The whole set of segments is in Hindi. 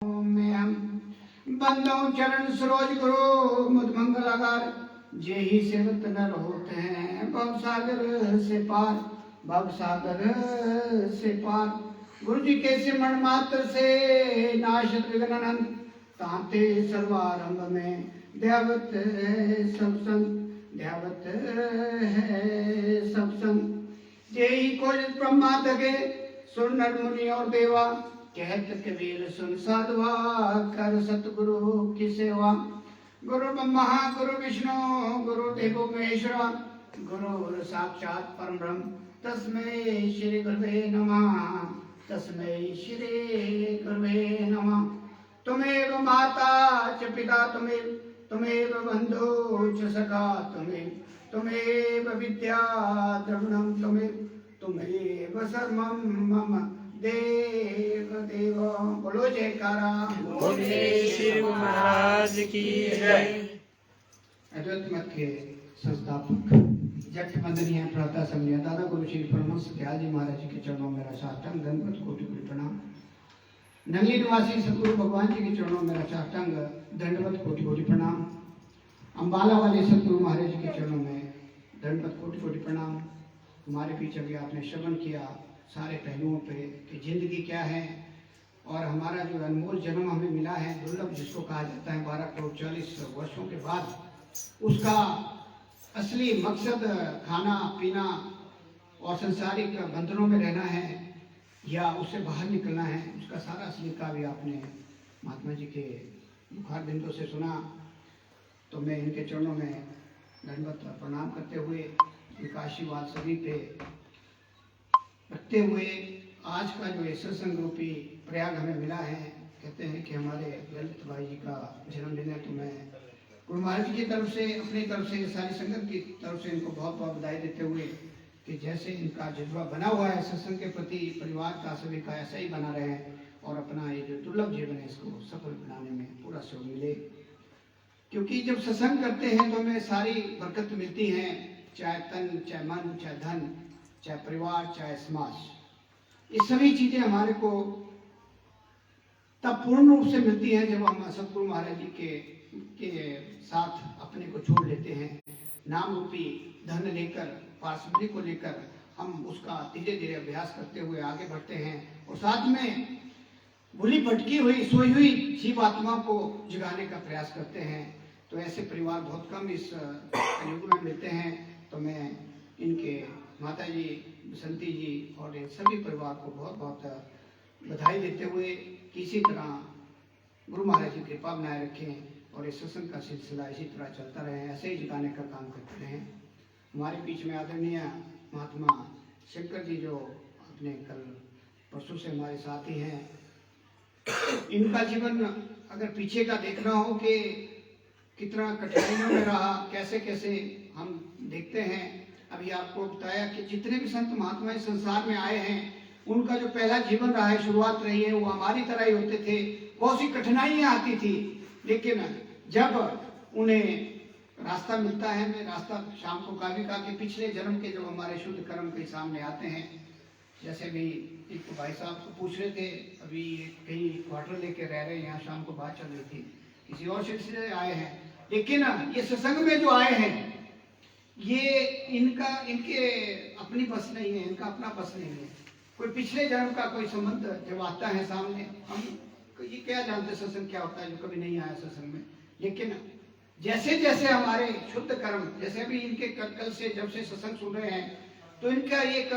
में हम बंदों चरण सरोज गुरु मुद मंगलागार जे ही सेवत नर होते हैं भव सागर से पार, भव सागर से पार। गुरु जी के सिमरण मात्र से नाशत विघ्न अनंत, ताते सर्वारंभ में ध्यावत है सब संत, ध्यावत है सब संत। जे ही को ब्रह्मा तके सुर नर मुनि और देवा, कहत कबीर सुन साधवा कर सतगुरु की सेवा। गुरु ब्रह्मा गुरु विष्णु गुरु देवो महेश्वरा, गुरु साक्षात परम ब्रह्म तस्मै श्री गुरुवे नमः, तस्मै श्री गुरुवे नमः। तुमेव माता च पिता तुमेव बंधु च सखा तुमेव विद्या द्रविणं तुमेव सर्वं मम देव देव। बोलो जयकारा, बोले शिव महाराज की जय। अद्वैत मत के संस्थापक जट वंदनीय प्रातः समन्वय दादा गुरु श्री परमहंस दयाल जी महाराज जी के चरणों में साष्टांग दंडवत कोटि कोटि प्रणाम। नंगली निवासी सतगुरु भगवान जी के चरणों में साष्टांग दंडवत कोटि कोटि प्रणाम। अम्बाला वाले सतगुरु महाराज जी के चरणों में दंडवत कोटि कोटि प्रणाम। हमारे पीछे भी आपने श्रवण किया सारे पहलुओं पे कि जिंदगी क्या है और हमारा जो अनमोल जन्म हमें मिला है, दुर्लभ जिसको कहा जाता है 12 करोड़ 40 वर्षों के बाद, उसका असली मकसद खाना पीना और संसारिक बंधनों में रहना है या उससे बाहर निकलना है, उसका सारा असली काव्य आपने महात्मा जी के मुखार बिंदु से सुना। तो मैं इनके चरणों में दंडवत प्रणाम करते हुए इनका आशीर्वाद सभी पे रखते हुए आज का जो सत्संग रूपी प्रयाग हमें मिला है, कहते हैं कि हमारे ललित भाई जी का जन्मदिन है, तो मैं गुरु महाराज जी की तरफ से अपनी तरफ से सारी संगत की तरफ से इनको बहुत बहुत बधाई देते हुए कि जैसे इनका जज्बा बना हुआ है सत्संग के प्रति, परिवार का सभी का ऐसा ही बना रहे और अपना ये जो दुर्लभ जीवन है इसको सफल बनाने में पूरा सहयोग मिले। क्योंकि जब सत्संग करते हैं तो हमें सारी बरकत मिलती है, चाहे तन चाहे मन चाहे धन चाहे परिवार चाहे समाज। ये सभी चीजें हमारे को तब पूर्ण रूप से मिलती है जब हम सतगुरु महाराज जी के साथ अपने को छोड़ लेते हैं। नाम रूपी धन लेकर, पार्षदी को लेकर हम उसका धीरे धीरे अभ्यास करते हुए आगे बढ़ते हैं और साथ में भूली भटकी हुई सोई हुई जीव आत्मा को जगाने का प्रयास करते हैं। तो ऐसे परिवार बहुत कम इस युग में मिलते हैं। तो मैं इनके माता जी बसंती जी और इन सभी परिवार को बहुत बहुत बधाई देते हुए कि इसी तरह गुरु महाराज जी कृपा बनाए रखें और इस सत्संग का सिलसिला इसी तरह चलता रहे, ऐसे ही जगाने का काम करते रहें। हमारे बीच में आदरणीय महात्मा शंकर जी जो अपने कल परसों से हमारे साथ ही हैं, इनका जीवन अगर पीछे का देखना हो कि कितना कठिनाइयों में रहा, कैसे कैसे हम देखते हैं। अभी आपको बताया कि जितने भी संत महात्मा इस संसार में आए हैं उनका जो पहला जीवन रहा है, शुरुआत रही है, वो हमारी तरह ही होते थे। बहुत सी कठिनाइयां आती थी, लेकिन जब उन्हें रास्ता मिलता है, मैं रास्ता शाम को काव्य का के पिछले जन्म के जब हमारे शुद्ध कर्म के सामने आते हैं, जैसे भी एक भाई साहब को पूछ रहे थे, अभी कहीं क्वार्टर लेके रह रहे हैं, यहाँ शाम को बात चल रही थी, किसी और शहर से आए हैं, लेकिन ये सत्संग में जो आए हैं ये इनके अपनी बस नहीं है, इनका अपना बस नहीं है। कोई पिछले जन्म का कोई संबंध जब आता है सामने, हम ये क्या जानते सत्संग क्या होता है जो कभी नहीं आया सत्संग में। लेकिन जैसे जैसे हमारे शुद्ध कर्म, जैसे भी इनके कल से जब से सत्संग सुन रहे हैं तो इनका एक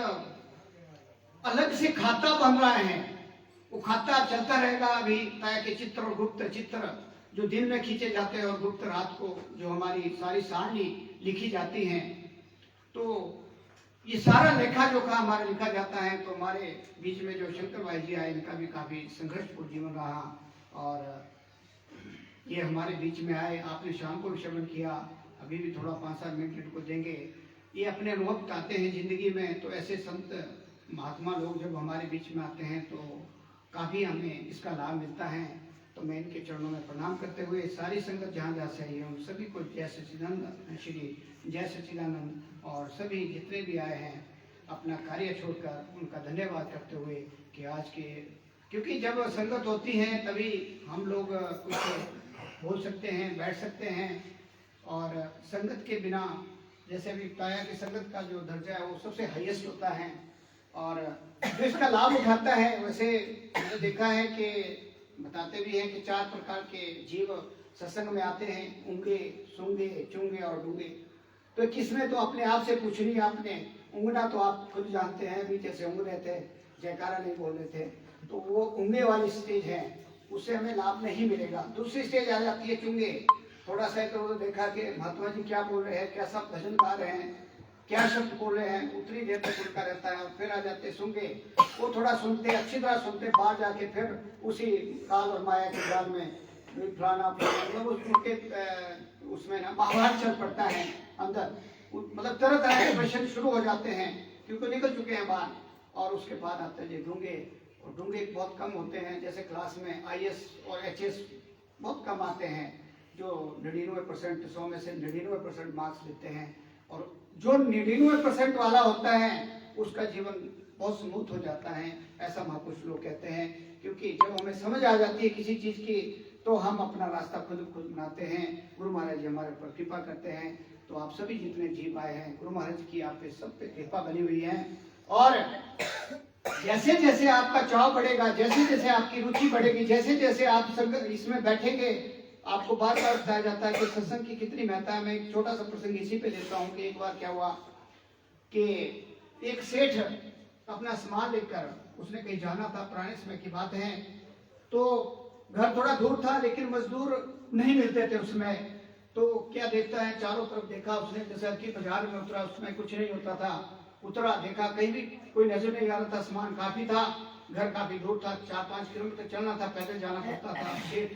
अलग से खाता बन रहा है, वो खाता चलता रहेगा। अभी कि चित्र और गुप्त चित्र जो दिन में खींचे जाते हैं और गुप्त रात को जो हमारी सारी सारणी लिखी जाती है, तो ये सारा लेखा जोखा हमारा लिखा जाता है। तो हमारे बीच में जो शंकर भाई जी आए, इनका भी काफी संघर्षपूर्ण जीवन रहा और ये हमारे बीच में आए। आपने शाम को भी श्रवण किया, अभी भी थोड़ा 5-7 मिनट इनको देंगे। ये अपने अनुभव बताते हैं जिंदगी में। तो ऐसे संत महात्मा लोग जब हमारे बीच में आते हैं तो काफी हमें इसका लाभ मिलता है। तो मैं इनके चरणों में प्रणाम करते हुए सारी संगत जहाँ जहाँ से आई है उन सभी को जय सच्चिदानंद, श्री जय सच्चिदानंद, और सभी जितने भी आए हैं अपना कार्य छोड़कर उनका धन्यवाद करते हुए कि आज के क्योंकि जब संगत होती है तभी हम लोग कुछ बोल सकते हैं, बैठ सकते हैं। और संगत के बिना, जैसे अभी बताया कि संगत का जो दर्जा है वो सबसे हाईएस्ट होता है और जो इसका लाभ उठाता है, वैसे मैंने देखा है कि बताते भी हैं कि 4 प्रकार के जीव सत्संग में आते हैं, ऊँगे, सूंगे, चूंगे और डूंगे। तो किसमें तो अपने आप से पूछनी है आपने, ऊँगना तो आप खुद जानते हैं, भी जैसे ऊँग रहे थे, जयकारा नहीं बोल रहे थे, तो वो ऊँगे वाली स्टेज है, उससे हमें लाभ नहीं मिलेगा। दूसरी स्टेज आ जाती है चूंगे। थोड़ा सा तो देखा कि महात्मा जी क्या बोल रहे हैं, क्या सब भजन गा रहे हैं, क्या शब्द बोल रहे हैं, उतनी देर तक उनका रहता है। और फिर आ जाते सूंगे, वो थोड़ा सुनते, अच्छी तरह सुनते, बाहर जाके फिर उसी काल और माया के जाल में फलाना मतलब उनके उसमें ना बाहर चल पड़ता है अंदर, मतलब तरह तरह के प्रश्न शुरू हो जाते हैं क्योंकि निकल चुके हैं बाहर। और उसके बाद आते हैं ढूंगे, और ढूंगे बहुत कम होते हैं। जैसे क्लास में IS और HS बहुत कम आते हैं, जो 99% 100 में से 99% मार्क्स लेते हैं। और जो 99% वाला होता है उसका जीवन बहुत स्मूथ हो जाता है, ऐसा महापुरुष लोग कहते हैं। क्योंकि जब हमें समझ आ जाती है किसी चीज की तो हम अपना रास्ता खुद बनाते हैं। गुरु महाराज जी हमारे ऊपर कृपा करते हैं। तो आप सभी जितने जीव आए हैं, गुरु महाराज की आप पे सब पे कृपा बनी हुई है। और जैसे जैसे आपका चाव बढ़ेगा, जैसे जैसे आपकी रुचि बढ़ेगी, जैसे जैसे आप इसमें बैठेंगे, आपको बार बार बताया जाता है कि सत्संग की कितनी महत्ता है। मैं एक छोटा सा प्रसंग इसी पे लेता हूँ कि एक बार क्या हुआ कि एक सेठ अपना सामान लेकर, उसने कहीं जाना था, पुराने समय की बात है, तो घर थोड़ा दूर था लेकिन मजदूर नहीं मिलते थे उसमें। तो क्या देखता है, चारों तरफ देखा उसने, जैसे की बाजार में उतरा, उसमें कुछ नहीं होता था। उतरा, देखा कहीं भी कोई नजर नहीं आ रहा था, सामान काफी था, घर काफी दूर था, 4-5 किलोमीटर चलना था, पैदल जाना पड़ता था। सेठ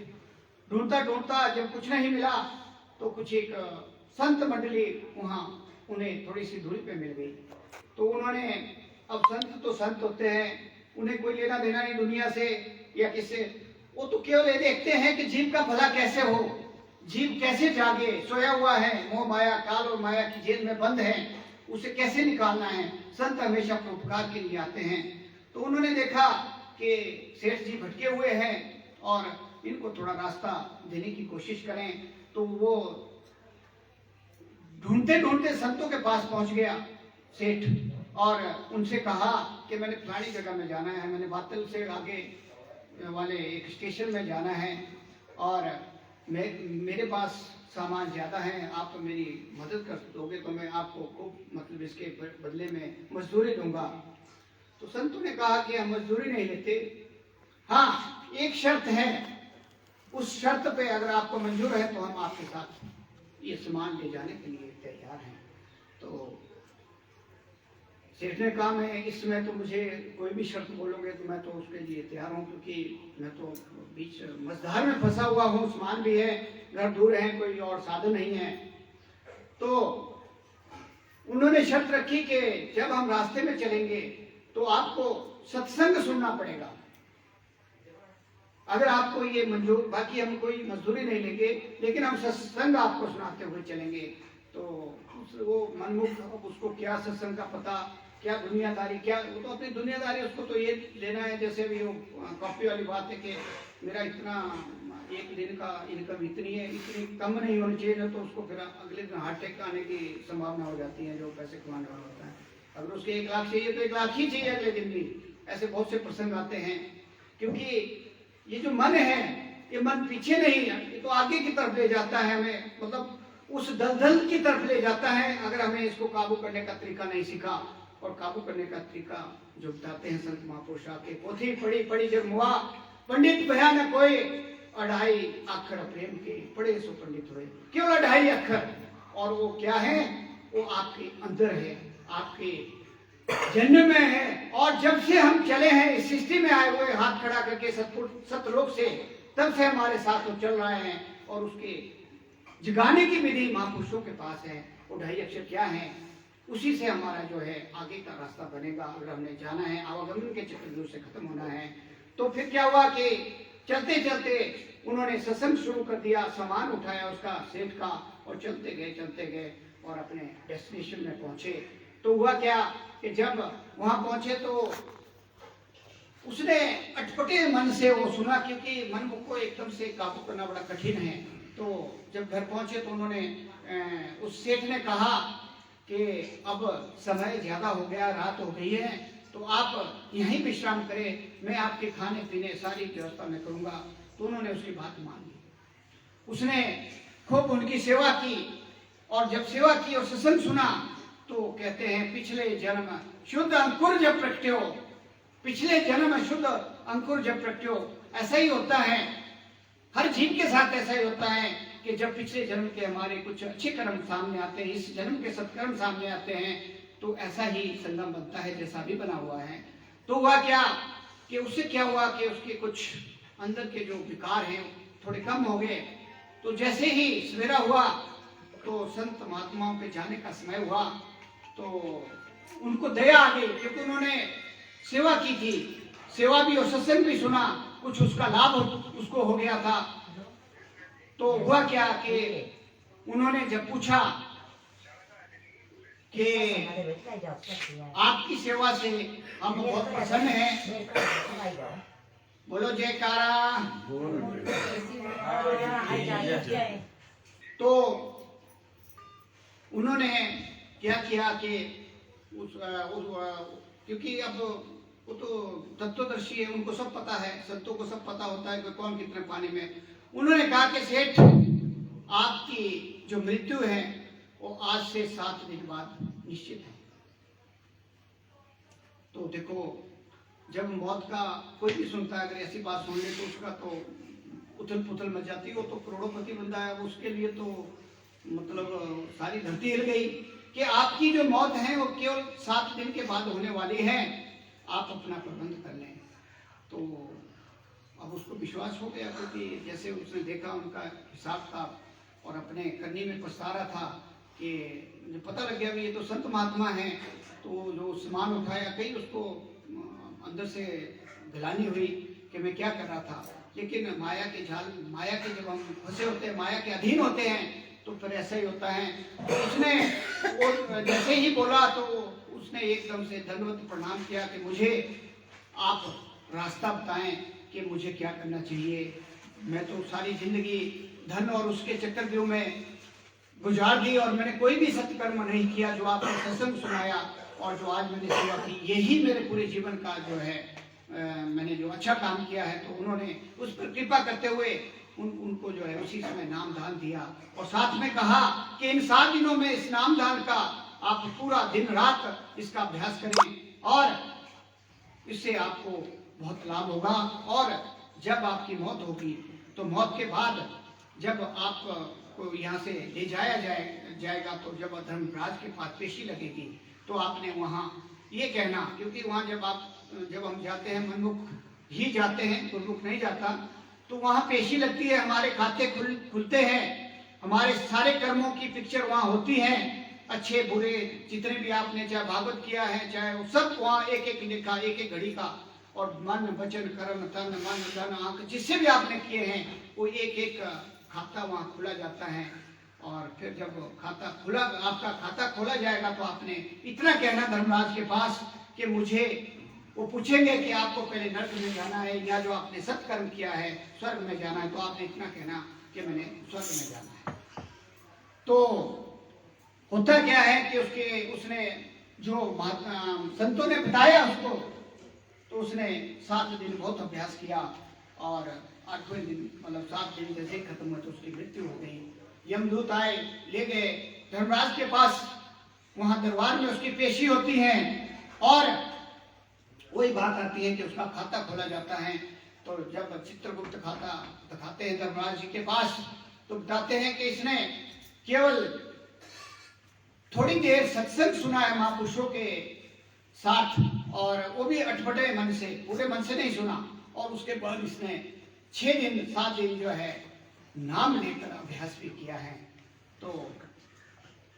ढूंढता ढूंढता जब कुछ नहीं मिला तो कुछ एक संत मंडली वहाँ उन्हें थोड़ी सी दूरी पे मिल गई। तो उन्होंने, अब संत तो संत होते हैं, उन्हें कोई लेना देना नहीं दुनिया से या किससे, वो तो केवल ये देखते हैं कि जीव का भला कैसे हो, जीव कैसे जागे, सोया हुआ है, मोह माया काल और माया की जेल में बंद है, उसे कैसे निकालना है। संत हमेशा परोपकार के लिए आते हैं। तो उन्होंने देखा कि सेठ जी भटके हुए हैं और इनको थोड़ा रास्ता देने की कोशिश करें। तो वो ढूंढते ढूंढते संतों के पास पहुंच गया सेठ, और उनसे कहा कि मैंने फलानी जगह में जाना है, मैंने बातल से आगे वाले एक स्टेशन में जाना है और मेरे पास सामान ज़्यादा है, आप मेरी मदद कर दोगे तो मैं आपको खूब मतलब इसके बदले में मजदूरी दूंगा। तो संतों ने कहा कि हम मजदूरी नहीं लेते, हाँ एक शर्त है, उस शर्त पे अगर आपको मंजूर है तो हम आपके साथ ये सामान ले जाने के लिए तैयार हैं। तो सेठ ने कहा मैं इस समय तो मुझे कोई भी शर्त बोलोगे तो मैं तो उसके लिए तैयार हूँ, क्योंकि मैं तो बीच मझधार में फंसा हुआ हूँ, सामान भी है, घर दूर है, कोई और साधन नहीं है। तो उन्होंने शर्त रखी कि जब हम रास्ते में चलेंगे तो आपको सत्संग सुनना पड़ेगा। अगर आपको ये मंजूर, बाकी हम कोई मजदूरी नहीं लेंगे, लेकिन हम सत्संग आपको सुनाते हुए चलेंगे। तो वो मनमुख, उसको क्या सत्संग का पता, क्या दुनियादारी, क्या वो तो अपनी दुनियादारी, उसको तो ये लेना है जैसे भी वो कॉपी वाली बात है कि मेरा इतना एक दिन का इनकम इतनी है, इतनी कम नहीं होनी चाहिए, ना तो उसको फिर अगले दिन हार्ट अटैक आने की संभावना हो जाती है जो पैसे कमाने वाला होता है। अगर उसके 1 लाख चाहिए तो 1 लाख ही चाहिए अगले दिन भी। ऐसे बहुत से प्रसंग आते हैं, क्योंकि ये जो मन है, ये मन पीछे नहीं है, ये तो आगे की तरफ ले जाता है हमें, मतलब उस दलदल की तरफ ले जाता है अगर हमें इसको काबू करने का तरीका नहीं सीखा। और काबू करने का तरीका जो बताते हैं संत महापुरुष के, पोथी पढ़ी पढ़ी जब मुआ, पंडित भया न कोई, 2.5 अक्षर प्रेम के पढ़े सो पंडित हुए। केवल 2.5 अक्षर, और वो क्या है, वो आपके अंदर है, आपके जन्म में है। और जब से हम चले हैं इस सृष्टि में आए हुए, हाथ खड़ा करके सतलोक से, तब से हमारे साथ वो चल रहे हैं। और उसके जगाने की विधि महापुरुषों के पास है। वो 2.5 अक्षर क्या है, उसी से हमारा जो है आगे का रास्ता बनेगा। अगर हमने जाना है, आवागमन के चक्रव्यूह से खत्म होना है। तो फिर क्या हुआ कि चलते चलते उन्होंने सत्संग शुरू कर दिया, सामान उठाया उसका, सेठ का, और चलते गए और अपने डेस्टिनेशन में पहुंचे। तो हुआ क्या कि जब वहां पहुंचे तो उसने अटपटे मन से वो सुना, क्योंकि मन को एकदम से काबू करना बड़ा कठिन है। तो जब घर पहुंचे तो उन्होंने उस सेठ ने कहा कि अब समय ज्यादा हो गया, रात हो गई है, तो आप यहीं विश्राम करें, मैं आपके खाने पीने सारी व्यवस्था मैं करूंगा। तो उन्होंने उसकी बात मान ली। उसने खूब उनकी सेवा की, और जब सेवा की और सत्संग सुना तो कहते हैं पिछले जन्म शुद्ध अंकुर जब प्रकट्यो, पिछले जन्म शुद्ध अंकुर जब प्रकट्यो। ऐसा ही होता है, हर जीव के साथ ऐसा ही होता है कि जब पिछले जन्म के हमारे कुछ अच्छे कर्म सामने आते हैं, इस जन्म के सत्कर्म सामने आते हैं, तो ऐसा ही संगम बनता है जैसा भी बना हुआ है। तो हुआ क्या कि उससे क्या हुआ कि उसके कुछ अंदर के जो विकार हैं थोड़े कम हो गए। तो जैसे ही सवेरा हुआ तो संत महात्माओं के जाने का समय हुआ, तो उनको दया आ गई, क्योंकि उन्होंने सेवा की थी, सेवा भी और सत्संग भी सुना, कुछ उसका लाभ उसको हो गया था। तो हुआ क्या कि उन्होंने जब पूछा कि आपकी सेवा से हम बहुत प्रसन्न हैं, बोलो जयकारा। तो उन्होंने क्या किया कि क्योंकि अब वो तो तत्वदर्शी है, उनको सब पता है, संतों को सब पता होता है कि कौन कितने पानी में। उन्होंने कहा कि सेठ, आपकी जो मृत्यु है वो आज से 7 दिन बाद निश्चित है। तो देखो, जब मौत का कोई भी सुनता है, अगर ऐसी बात सुन ले तो उसका तो उथल पुथल मच जाती है। वो तो करोड़पति बंदा है, उसके लिए तो मतलब सारी धरती हिल गई कि आपकी जो मौत है वो केवल 7 दिन के बाद होने वाली है, आप अपना प्रबंध कर लें। तो अब उसको विश्वास हो गया, क्योंकि जैसे उसने देखा उनका हिसाब था और अपने करनी में पछता रहा था कि मुझे पता लग गया कि ये तो संत महात्मा हैं। तो जो सामान उठाया, कहीं उसको अंदर से गिलानी हुई कि मैं क्या कर रहा था। लेकिन माया के जाल, माया के जब हम फंसे होते हैं, माया के अधीन होते हैं, तो फिर ऐसा ही होता है। तो उसने वो जैसे ही बोला तो उसने एकदम से दंडवत प्रणाम किया कि मुझे आप रास्ता बताएं कि मुझे क्या करना चाहिए। मैं तो सारी जिंदगी धन और उसके चक्रव्यूह में गुजार दी और मैंने कोई भी सत्कर्म नहीं किया, जो आपने सत्संग सुनाया और जो आज मैंने सेवा की, यही मेरे पूरे जीवन का जो है मैंने जो अच्छा काम किया है। तो उन्होंने उस पर कृपा करते हुए उनको जो है उसी समय नाम दान दिया, और साथ में कहा कि इन 7 दिनों में इस नाम दान का आप पूरा दिन रात इसका अभ्यास करें और इससे आपको बहुत लाभ होगा। और जब आपकी मौत होगी तो मौत के बाद जब आपको यहाँ से ले जाया जाएगा, तो जब धर्मराज के पास पेशी लगेगी तो आपने वहाँ ये कहना, क्योंकि वहाँ जब हम जाते हैं मनमुख ही जाते हैं, गुरमुख नहीं जाता, तो वहाँ पेशी लगती है, हमारे खाते खुलते हैं, हमारे सारे कर्मों की पिक्चर वहाँ होती है, अच्छे बुरे जितने भी आपने चाहे भागवत किया है, चाहे वो सब वहाँ एक एक लिखा, एक एक घड़ी का, और मन वचन कर्म तन मन धन आंख जिससे भी आपने किए हैं वो एक एक खाता वहाँ खुला जाता है। और फिर जब खाता खुला, आपका खाता खोला जाएगा, तो आपने इतना कहना धर्मराज के पास कि मुझे वो पूछेंगे कि आपको पहले नरक में जाना है या जो आपने सत्कर्म किया है स्वर्ग में जाना है, तो आपने इतना कहना कि मैंने स्वर्ग में जाना है। तो होता क्या है कि उसने जो संतों ने बताया उसको, तो उसने 7 दिन बहुत अभ्यास किया और 8वें दिन मतलब 7 दिन जैसे खत्म हुआ तो उसकी मृत्यु हो गई। यमदूत आए, ले गए धर्मराज के पास, वहां दरबार में उसकी पेशी होती है और वही बात आती है कि उसका खाता खोला जाता है। तो जब चित्रगुप्त खाता दिखाते हैं धर्मराज जी के पास, तो बताते हैं कि इसने केवल थोड़ी देर सत्संग सुना है महापुरुषों के साथ, और वो भी अटपटे मन से, पूरे मन से नहीं सुना, और उसके बाद इसने 6 दिन 7 दिन जो है नाम लेकर अभ्यास भी किया है। तो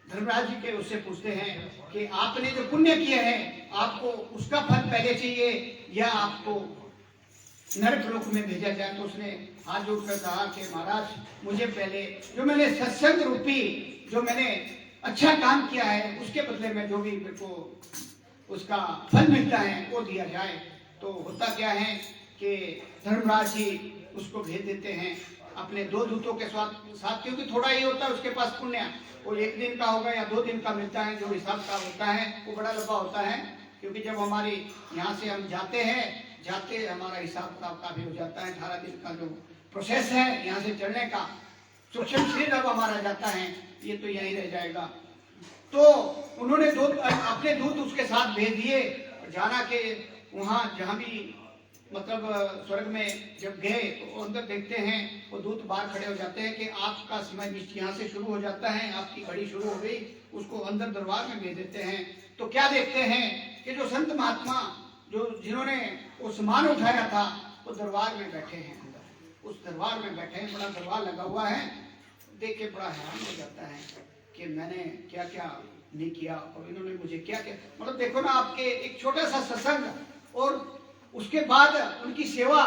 धर्मराज जी के उससे पूछते हैं कि आपने जो पुण्य किए हैं आपको उसका फल पहले चाहिए या आपको नरक लोक में भेजा जाए। तो उसने हाथ जोड़कर कहा कि महाराज, मुझे पहले जो मैंने सत्संग रूपी जो मैंने अच्छा काम किया है उसके बदले में जो भी मेरे को उसका फल मिलता है वो दिया जाए। तो होता क्या है कि धर्मराज जी उसको भेज देते हैं अपने 2 दूतों के साथ, क्योंकि थोड़ा ही होता है उसके पास पुण्य, वो 1 दिन का होगा या 2 दिन का मिलता है, जो हिसाब का होता है वो बड़ा लंबा होता है। क्योंकि जब हमारी यहाँ से हम जाते हमारा हिसाब किताब काफी हो जाता है, 18 दिन का जो प्रोसेस है यहाँ से चलने का, सूक्ष्म शरीर अब हमारा जाता है, ये तो यही रह जाएगा। तो उन्होंने अपने दूत उसके साथ भेज दिए, जाना के वहाँ जहाँ भी मतलब स्वर्ग में जब गए तो अंदर देखते हैं वो दूत बाहर खड़े हो जाते हैं कि आपका समय यहाँ से शुरू हो जाता है, आपकी घड़ी शुरू हो गई, उसको अंदर दरबार में भेज देते हैं। तो क्या देखते हैं कि जो संत महात्मा जिन्होंने वो सामान उठाया था वो दरबार में बैठे हैं, अंदर उस दरबार में बैठे हैं, बड़ा दरबार लगा हुआ है। देख के बड़ा हैरान हो जाता है कि मैंने क्या क्या नहीं किया और इन्होंने मुझे क्या क्या, मतलब देखो ना, आपके एक छोटा सा सत्संग और उसके बाद उनकी सेवा,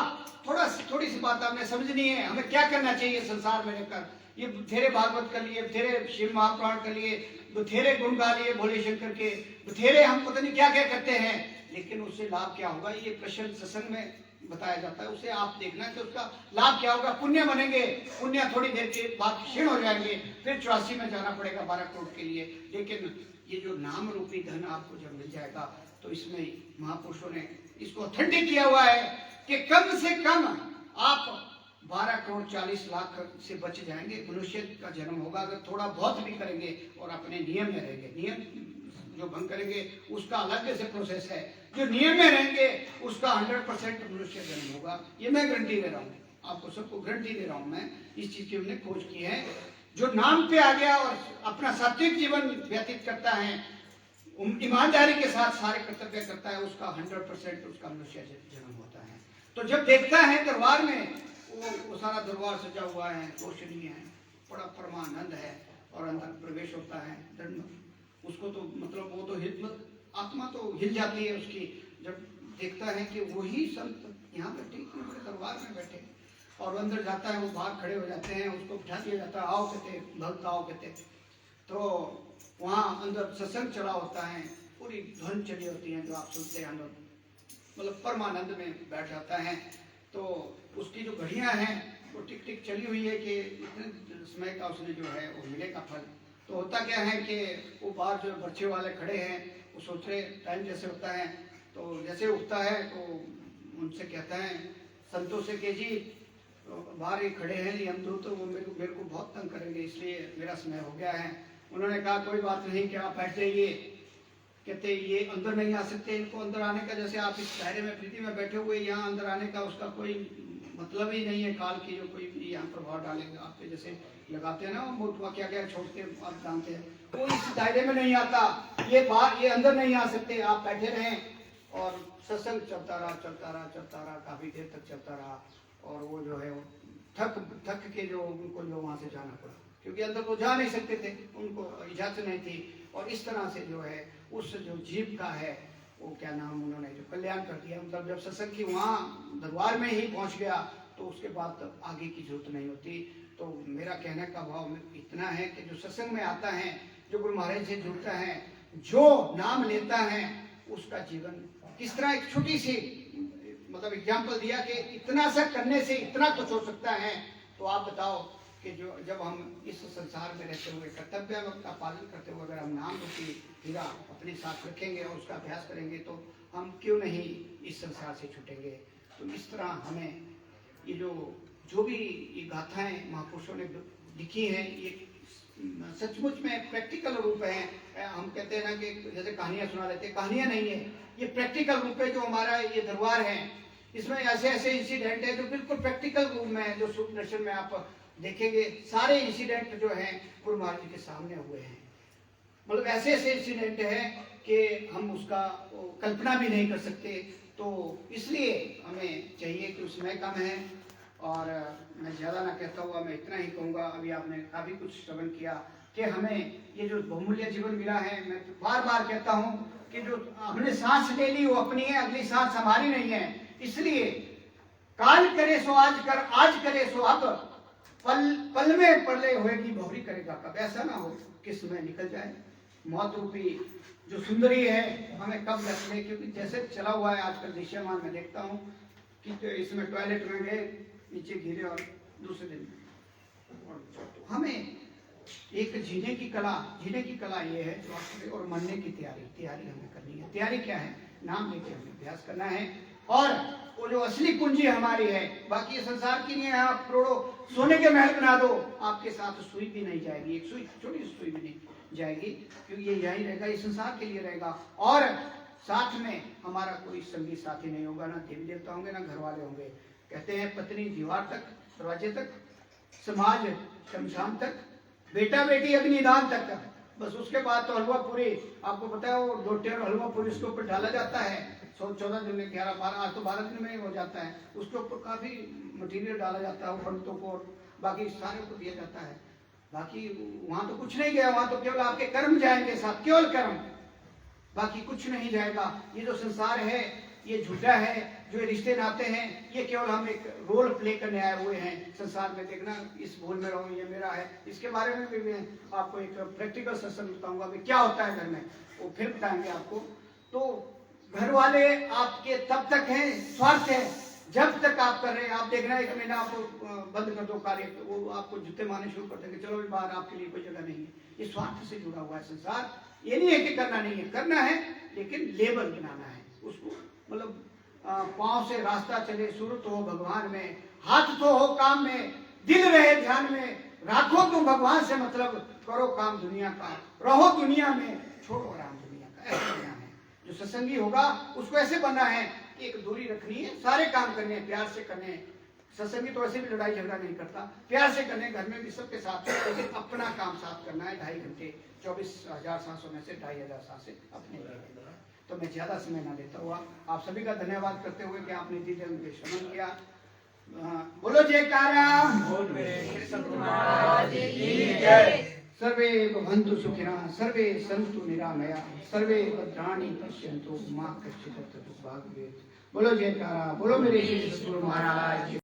थोड़ी सी बात आपने समझनी है, हमें क्या करना चाहिए संसार में रहकर। ये बथेरे भागवत कर लिए, बथेरे शिव महापुराण कर लिए, बथेरे गुण गा लिए भोले शंकर के, बथेरे हम पता नहीं क्या क्या करते हैं, लेकिन उससे लाभ क्या होगा ये प्रश्न सत्संग में बताया जाता है। उसे आप देखना कि उसका लाभ क्या होगा। पुण्य बनेंगे, पुण्य थोड़ी देर के बाद क्षीण हो जाएंगे, फिर 84 में जाना पड़ेगा 12 करोड़ के लिए। लेकिन ये जो नाम रूपी धन आपको जब मिल जाएगा तो इसमें महापुरुषों ने इसको ऑथेंटिक किया हुआ है कि कम से कम आप 12 करोड़ 40 लाख से बच जाएंगे। मनुष्य का जन्म होगा अगर थोड़ा बहुत भी करेंगे और अपने नियम में रहेंगे। नियम जो भंग करेंगे उसका अलग से प्रोसेस है, जो नियम में रहेंगे उसका 100% मनुष्य जन्म होगा। ये मैं गारंटी दे रहा हूँ, आपको सबको गारंटी दे रहा हूँ मैं, इस चीज की हमने खोज की है। जो नाम पे आ गया और अपना सात्विक जीवन व्यतीत करता है, ईमानदारी के साथ सारे कर्तव्य करता है, उसका 100% उसका मनुष्य जन्म होता है। तो जब देखता है दरबार में वो सारा दरबार सजा हुआ है, रोशनी है, बड़ा परमानंद है और अंदर प्रवेश होता है धर्म, उसको तो मतलब वो तो आत्मा तो हिल जाती है उसकी जब देखता है कि वही संत यहाँ बैठे दरबार में बैठे और अंदर जाता है, वो बाहर खड़े हो जाते हैं, उसको बिठा दिया जाता है, आओ कहते भक्त आओ कहते। तो वहाँ अंदर सत्संग चला होता है, पूरी ध्वन चली होती है जो आप सुनते हैं, अंदर मतलब परमानंद में बैठ जाता है। तो उसकी जो घड़ियाँ हैं वो टिक टिक चली हुई है कि इतने समय का उसने जो है वो मिलेगा फल। तो होता क्या है कि वो बाहर जो बच्चे वाले खड़े हैं वो सोच रहे टाइम जैसे होता है, तो जैसे उठता है तो उनसे कहता है संतों से कि जी बाहर ही खड़े हैं हम दो, तो वो मेरे को बहुत तंग करेंगे, इसलिए मेरा समय हो गया है। उन्होंने कहा कोई बात नहीं, क्या आप बैठ जाइए। कहते ये अंदर नहीं आ सकते, इनको अंदर आने का, जैसे आप इस दायरे में प्रीति में बैठे हुए यहाँ अंदर आने का उसका कोई मतलब ही नहीं है। काल की जो कोई भी यहाँ प्रभाव डालेगा आप पे, जैसे लगाते हैं ना वो मोटवा क्या क्या छोड़ते हैं आप जानते हैं, वो इस दायरे में नहीं आता, ये अंदर नहीं आ सकते, आप बैठे रहें। और सत्संग चलता रहा काफी देर तक चलता रहा और वो जो है थक के जो उनको जो वहाँ से जाना पड़ा, क्योंकि अंदर तो जा नहीं सकते थे, उनको इजाजत नहीं थी। और इस तरह से जो है उस जो जीव का है वो क्या नाम उन्होंने जो कल्याण कर दिया, मतलब जब सत्संग की वहाँ दरबार में ही पहुँच गया तो उसके बाद तब आगे की जरूरत नहीं होती। तो मेरा कहने का भाव इतना है कि जो सत्संग में आता है, जो गुरु महाराज से जुड़ता है, जो नाम लेता है, उसका जीवन किस तरह, एक छोटी सी मतलब एग्जाम्पल दिया कि इतना सा करने से इतना कुछ हो सकता है। तो आप बताओ कि जो जब हम इस संसार में रहते हुए कर्तव्य का पालन करते हुए अगर हम नाम रूपी हीरा अपने साथ रखेंगे और उसका अभ्यास करेंगे तो हम क्यों नहीं इस संसार से छूटेंगे। तो इस तरह हमें ये जो भी ये गाथाएं महापुरुषों ने लिखी हैं, ये सचमुच में प्रैक्टिकल रूप है। हम कहते हैं ना कि जैसे कहानियां सुना लेते हैं, कहानियां नहीं है, ये प्रैक्टिकल रूप है। जो हमारा ये दरबार है इसमें ऐसे ऐसे इंसिडेंट है जो बिल्कुल प्रैक्टिकल रूप में है, जो सूक्ष्म दर्शन में आप देखेंगे सारे इंसिडेंट जो हैं गुरु महाराज जी के सामने हुए हैं। मतलब ऐसे ऐसे इंसिडेंट है कि हम उसका कल्पना भी नहीं कर सकते। तो इसलिए हमें चाहिए कि उसमें कम है। और मैं ज़्यादा ना कहता हुआ मैं इतना ही कहूँगा, अभी आपने काफ़ी कुछ श्रवण किया कि हमें ये जो बहुमूल्य जीवन मिला है, मैं बार बार कहता हूँ कि जो हमने सांस ले ली वो अपनी है, अगली सांस हमारी नहीं है। इसलिए काल करे सो आज कर, आज करे सो अब, पल में पले होएगी बहुरी करेगा कब। ऐसा ना हो कि समय निकल जाए मौत रूपी जो सुंदरी है हमें कब लग ले, क्योंकि जैसे चला हुआ है आजकल दृश्यमान में देखता हूँ कि तो इसमें टॉयलेट में गए नीचे गिरे और दूसरे दिन तो हमें एक जीने की कला ये है जो और मरने की तैयारी हमें करनी है। तैयारी क्या है? नाम लेके हमें अभ्यास करना है। और वो जो असली कुंजी हमारी है, बाकी ये संसार की नहीं है। आप करोड़ों सोने के महल बना दो, आपके साथ सुई भी नहीं जाएगी, एक सुई छोटी सुई भी नहीं जाएगी, क्योंकि ये यही रहेगा, ये संसार के लिए रहेगा। और साथ में हमारा कोई संगी साथी नहीं होगा, ना देवी देवता होंगे, ना घर वाले होंगे। कहते हैं पत्नी दीवार तक, दरवाजे तक, समाज शमशान तक, बेटा बेटी अग्निदान तक, बस उसके बाद तो हलवा पूरी, आपको पता है वो लोटे और हलवा पूरी उसके ऊपर डाला जाता है। 14 दिन में 11 12 आज तो 12 दिन में ही हो जाता है। उसके ऊपर काफी मटेरियल डाला जाता है, पंडितों को और बाकी सारे को दिया जाता है। बाकी वहां तो कुछ नहीं गया, वहां तो केवल आपके कर्म जाएंगे साथ, केवल कर्म, बाकी कुछ नहीं जाएगा। ये जो संसार है ये झूठा है, जो रिश्ते नाते हैं ये केवल हम एक रोल प्ले करने आए हुए हैं संसार में। देखना इस भूल में रहो, ये मेरा है, इसके बारे में भी मैं आपको एक प्रैक्टिकल सत्संग बताऊंगा कि क्या होता है घर में, वो फिर बताएंगे आपको। तो घर वाले आपके तब तक हैं, स्वार्थ है जब तक आप कर रहे हैं। आप देखना एक महीना आप बंद कर दो कार्य, तो वो आपको जूते मारने शुरू कर देंगे, चलो भी बाहर आपके लिए कोई जगह नहीं है। ये स्वार्थ से जुड़ा हुआ है संसार। ये नहीं है कि करना नहीं है, करना है, लेकिन लेबल बनाना है उसको। मतलब पांव से रास्ता चले, सुरत हो भगवान में, हाथ तो हो काम में, दिल रहे ध्यान में, राखो तुम भगवान से मतलब, करो काम दुनिया का, रहो दुनिया में, छोड़ो आराम दुनिया का। ऐसा बनना है। जो सत्संगी होगा उसको ऐसे बनना है कि एक दूरी रखनी है, सारे काम करने हैं, प्यार से करने हैं। सत्संगी तो ऐसे भी लड़ाई झगड़ा नहीं करता, प्यार से करने, घर में भी सबके साथ, लेकिन अपना काम साथ करना है। 2.5 घंटे 24,000 सांसों में से 2,500 सांसें अपने लिए। तो मैं ज्यादा समय ना लेता हुआ आप सभी का धन्यवाद करते हुए कि आपने दिव्य में श्रवण किया। बोलो जयकारा। सर्वे भवन्तु सुखिनः, सर्वे सन्तु निरामया, सर्वे भद्राणि पश्यन्तु मा कश्चित् दुःखभाग् भवेत्। बोलो जयकारा, बोलो मेरे श्री सद्गुरु महाराज।